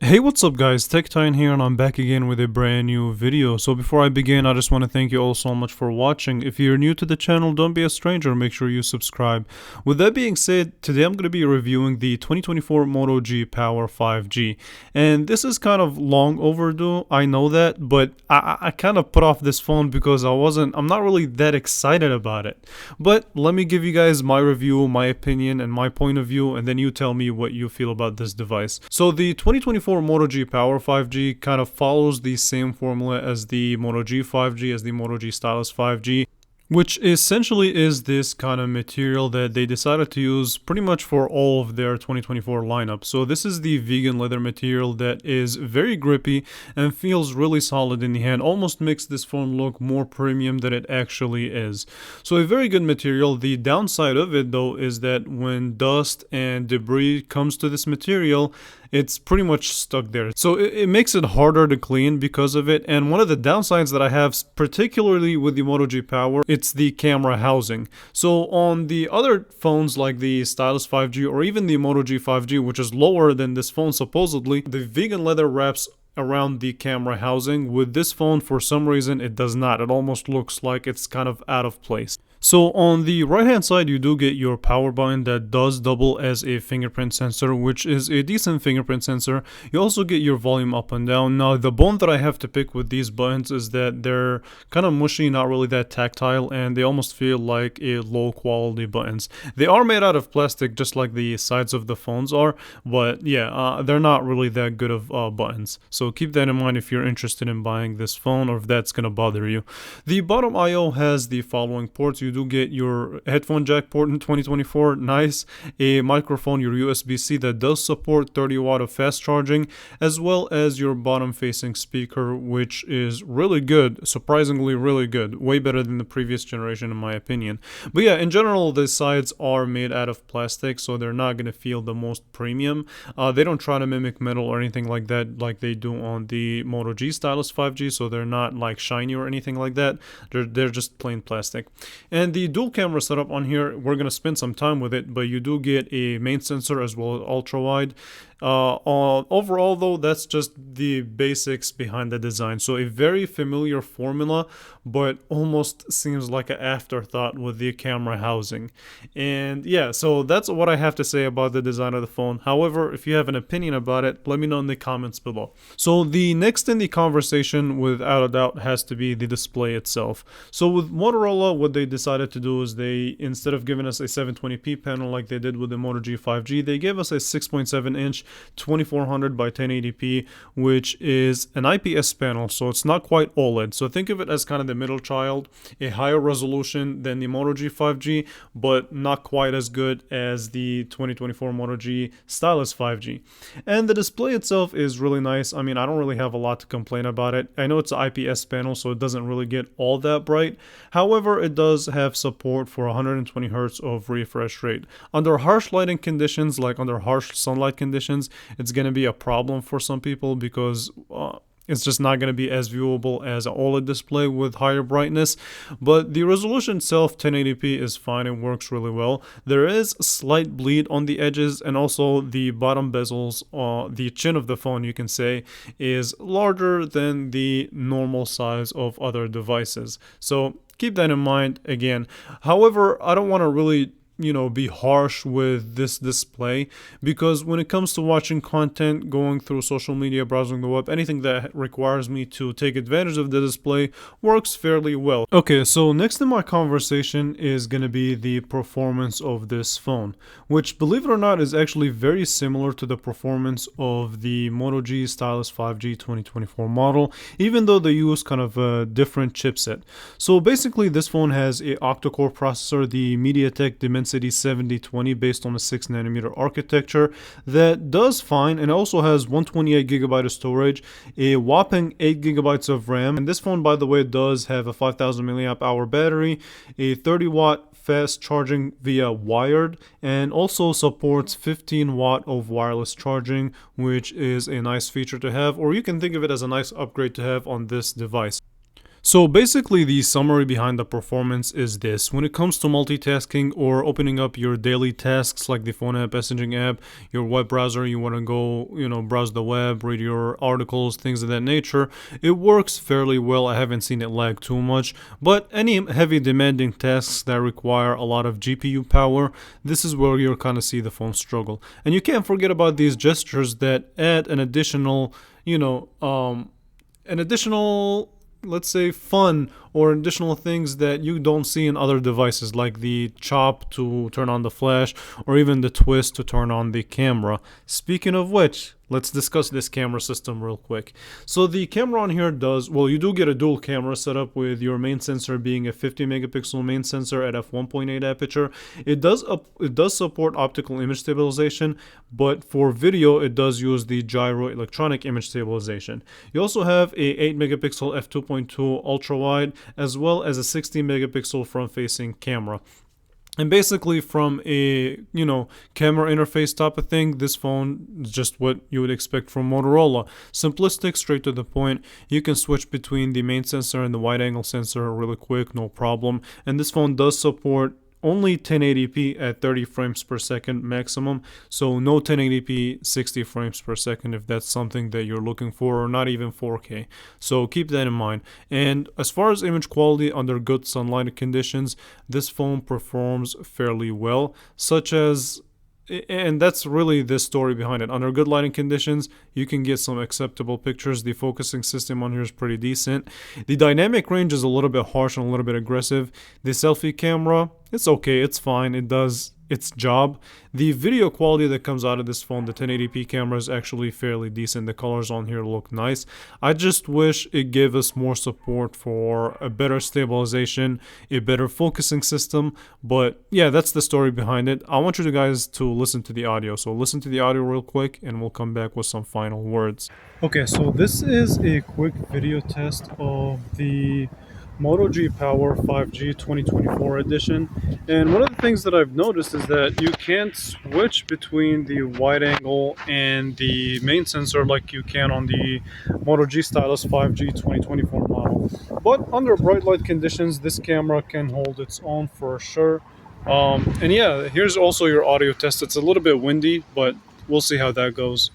Hey, what's up guys, TechTine here and I'm back again with a brand new video. So before I begin, I just want to thank you all so much for watching. If you're new to the channel, don't be a stranger, make sure you subscribe. With that being said, today I'm going to be reviewing the 2024 Moto G Power 5G. And this is kind of long overdue, I know that, but I kind of put off this phone because I'm not really that excited about it. But let me give you guys my review, my opinion, and my point of view, and then you tell me what you feel about this device. So the 2024 Moto G Power 5G kind of follows the same formula as the Moto G 5G, as the Moto G Stylus 5G, which essentially is this kind of material that they decided to use pretty much for all of their 2024 lineup. So this is the vegan leather material that is very grippy and feels really solid in the hand, almost makes this phone look more premium than it actually is. So a very good material. The downside of it though is that when dust and debris comes to this material, it's pretty much stuck there. So it makes it harder to clean because of it. And one of the downsides that I have, particularly with the Moto G Power, it's the camera housing. So on the other phones like the Stylus 5G or even the Moto G 5G, which is lower than this phone supposedly, the vegan leather wraps around the camera housing. With this phone, for some reason, it does not. It almost looks like it's kind of out of place. So on the right hand side, you do get your power button that does double as a fingerprint sensor, which is a decent fingerprint sensor. You also get your volume up and down. Now the bone that I have to pick with these buttons is that they're kind of mushy, not really that tactile, and they almost feel like a low quality buttons. They are made out of plastic just like the sides of the phones are, but yeah, they're not really that good of buttons. So keep that in mind if you're interested in buying this phone or if that's gonna bother you. The bottom IO has the following ports. You do get your headphone jack port in 2024, nice, a microphone, your USB-C that does support 30 watt of fast charging, as well as your bottom facing speaker, which is really good, surprisingly really good, way better than the previous generation in my opinion. But yeah, in general the sides are made out of plastic, so they're not going to feel the most premium. They don't try to mimic metal or anything like that like they do on the Moto G Stylus 5G, so they're not like shiny or anything like that. They're just plain plastic. And the dual camera setup on here, we're going to spend some time with it, but you do get a main sensor as well as ultra wide. Overall though, that's just the basics behind the design. So a very familiar formula, but almost seems like an afterthought with the camera housing. And yeah, so that's what I have to say about the design of the phone. However, if you have an opinion about it, let me know in the comments below. So the next in the conversation, without a doubt, has to be the display itself. So with Motorola, what they decided to do is they, instead of giving us a 720p panel like they did with the Moto G 5G, they gave us a 6.7 inch 2400 by 1080p, which is an IPS panel, so it's not quite OLED. So think of it as kind of the middle child, a higher resolution than the Moto G 5G, but not quite as good as the 2024 Moto G Stylus 5G. And the display itself is really nice. I mean, I don't really have a lot to complain about it. I know it's an IPS panel, so it doesn't really get all that bright. However, it does have support for 120 Hz of refresh rate. Under harsh lighting conditions, like under harsh sunlight conditions, it's going to be a problem for some people because it's just not going to be as viewable as an OLED display with higher brightness. But the resolution itself, 1080p, is fine. It works really well. There is slight bleed on the edges, and also the bottom bezels, the chin of the phone, you can say, is larger than the normal size of other devices. So keep that in mind again. However, I don't want to really be harsh with this display, because when it comes to watching content, going through social media, browsing the web, anything that requires me to take advantage of the display works fairly well. Okay, so next in my conversation is going to be the performance of this phone, which, believe it or not, is actually very similar to the performance of the Moto G Stylus 5G 2024 model, even though they use kind of a different chipset. So basically this phone has a octa-core processor, the MediaTek Dimensity 7020, based on a 6nm architecture that does fine, and also has 128GB of storage, a whopping 8GB of RAM. And this phone, by the way, does have a 5000 mAh battery, a 30 watt fast charging via wired, and also supports 15 watt of wireless charging, which is a nice feature to have, or you can think of it as a nice upgrade to have on this device. So basically, the summary behind the performance is this. When it comes to multitasking or opening up your daily tasks like the phone app, messaging app, your web browser, you want to go, browse the web, read your articles, things of that nature, it works fairly well. I haven't seen it lag too much. But any heavy demanding tasks that require a lot of GPU power, this is where you'll kind of see the phone struggle. And you can't forget about these gestures that add an additional, an additional, let's say, fun or additional things that you don't see in other devices, like the chop to turn on the flash or even the twist to turn on the camera. Speaking of which, let's discuss this camera system real quick. So the camera on here does, well, you do get a dual camera setup with your main sensor being a 50 megapixel main sensor at f1.8 aperture. It does support optical image stabilization, but for video it does use the gyro electronic image stabilization. You also have a 8 megapixel f2.2 ultra wide as well as a 16 megapixel front facing camera. And basically, from a camera interface type of thing, this phone is just what you would expect from Motorola. Simplistic, straight to the point. You can switch between the main sensor and the wide angle sensor really quick, no problem. And this phone does support only 1080p at 30 frames per second maximum, so no 1080p 60 frames per second if that's something that you're looking for, or not even 4K. So keep that in mind. And as far as image quality under good sunlight conditions, this phone performs fairly well, such as, and that's really the story behind it. Under good lighting conditions, you can get some acceptable pictures. The focusing system on here is pretty decent. The dynamic range is a little bit harsh and a little bit aggressive. The selfie camera, it's okay, it's fine, it does its job. The video quality that comes out of this phone, the 1080p camera, is actually fairly decent. The colors on here look nice. I just wish it gave us more support for a better stabilization, a better focusing system. But yeah, that's the story behind it. I want you guys to listen to the audio. So listen to the audio real quick and we'll come back with some final words. Okay, so this is a quick video test of the Moto G Power 5G 2024 edition. And one of the things that I've noticed is that you can't switch between the wide angle and the main sensor like you can on the Moto G Stylus 5G 2024 model. But under bright light conditions, this camera can hold its own for sure. And yeah, here's also your audio test. It's a little bit windy, but we'll see how that goes.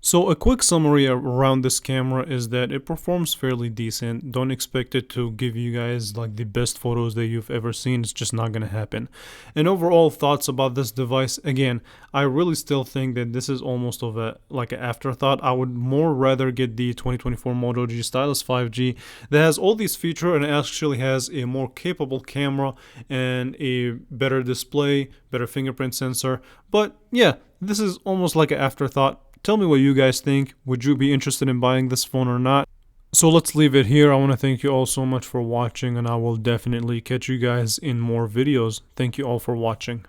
So a quick summary around this camera is that it performs fairly decent. Don't expect it to give you guys like the best photos that you've ever seen. It's just not going to happen. And overall thoughts about this device, again, I really still think that this is almost of a like an afterthought. I would more rather get the 2024 Moto G Stylus 5G that has all these features and actually has a more capable camera and a better display, better fingerprint sensor. But yeah, this is almost like an afterthought. Tell me what you guys think. Would you be interested in buying this phone or not? So let's leave it here. I want to thank you all so much for watching, and I will definitely catch you guys in more videos. Thank you all for watching.